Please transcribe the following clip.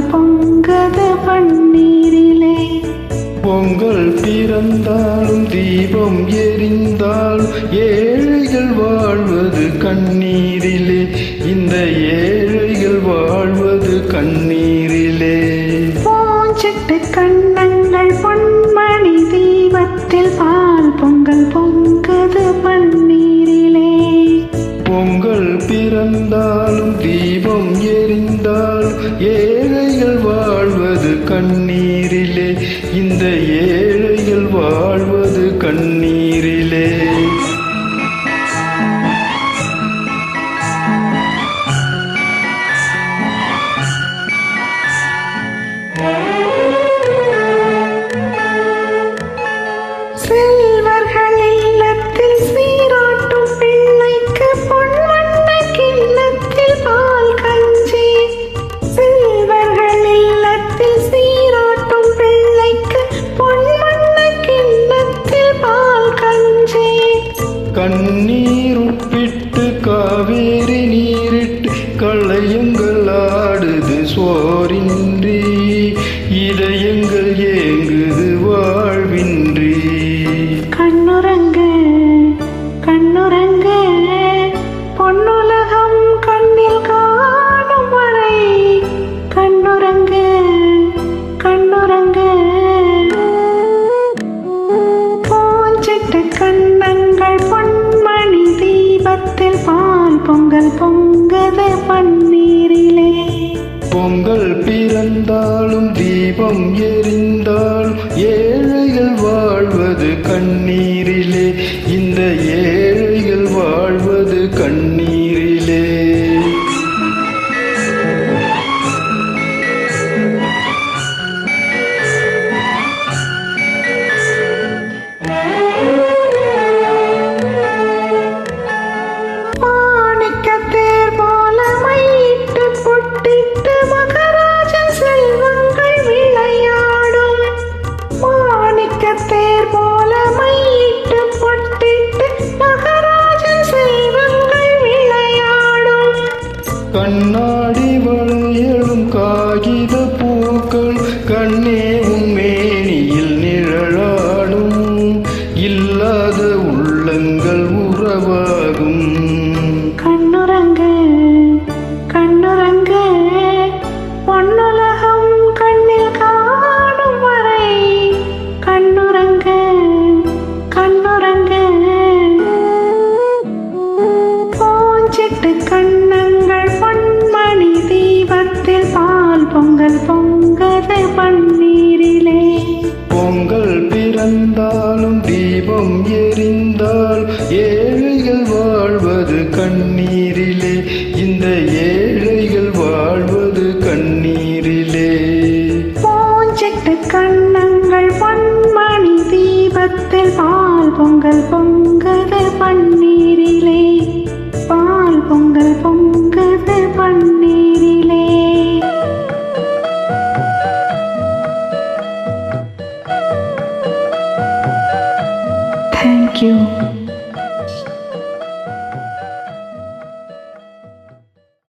பொங்கல் பொங்கது பன்னீரிலே. பொங்கல் பிறந்தாலும் தீபம் எரிந்தாலும் ஏழைகள் வாழ்வது கண்ணீரிலே. இந்த ஏழைகள் வாழ்வது கண்ணீரிலே. பூஞ்சிட்டு கண்ணங்கள் பொன்மணி தீபத்தில் பால் பொங்கல் பொங்கது பன்னீரிலே. பொங்கல் பிறந்தாலும் தீபம் எரிந்தாலும் ஏழைகள் வாழ்வது கண்ணீரிலே. இந்த ஏழைகள் வாழ்வது கண்ணீரிலே. செல்வர்கள் இல்லத்தில் சீராட்டும் பிள்ளைக்கு பொன்வண்ண கிண்ணத்தில் பால் கஞ்சி. செல்வர்கள் இல்லத்தில் சீராட்டும் பிள்ளைக்கு பொன்வண்ண கிண்ணத்தில் பால் கஞ்சி. கண்ணீர் உப்பிட்டு காவேரி நீரிட்டு களையங்கள் ஆடுது சோரின்றி. இதயங்கள் ஏங்குது வாழ்வின்றி. கண்ணுறங்கு கண்ணுறங்கு பொன்னுலகம் கண்ணில் காணும் வரை. கண்ணுறங்கு கண்ணுறங்கு பூஞ்சிட்டு கண்ணங்கள் பொன்மணி தீபத்தில் பால் பொங்கல் பொங்கது பன்னீரிலே. பொங்கல் பிறந்தாலும் தீபம் எரிந்தாலும் ஏழைகள் வாழ்வது கண்ணீரிலே. இந்த ஏழைகள் வாழ்வது கண்ணீரிலே. மாணிக்கத்தேர் போல மையிட்டு பொட்டிட்டு மகராஜன் செல்வங்கள் விளையாடும். மாணிக்கத்தேர் போல மையிட்டு பொட்டிட்டு மகராஜன் செல்வங்கள் விளையாடும். கண்ணாடி வளையலும் காகித பூக்கள் கண்ணே உன் மேனியில் நிழலாடும். இல்லாத உள்ளங்கள் உறவாகும். கண்ணுறங்கு கண்ணுறங்கு பொன்னுலகம் கண்ணில் காணும் வரை. கண்ணுறங்கு கண்ணுறங்கு பூஞ்சிட்டு கண்ணங்கள் பொன்மணி தீபத்தில் பால் பொங்கல் பொங்கது பன்னீரிலே. பொங்கல் பிறந்தாலும் தீபம் எரிந்தால் ஏழைகள் வாழ்வது கண்ணீரிலே. இந்த ஏழைகள் வாழ்வது கண்ணீரிலே. பூஞ்சிட்டு கண்ணங்கள் பொன்மணி தீபத்தில் பால் பொங்கல் பொங்கது பன்னீரிலே. பால் பொங்கல் பொங்கல்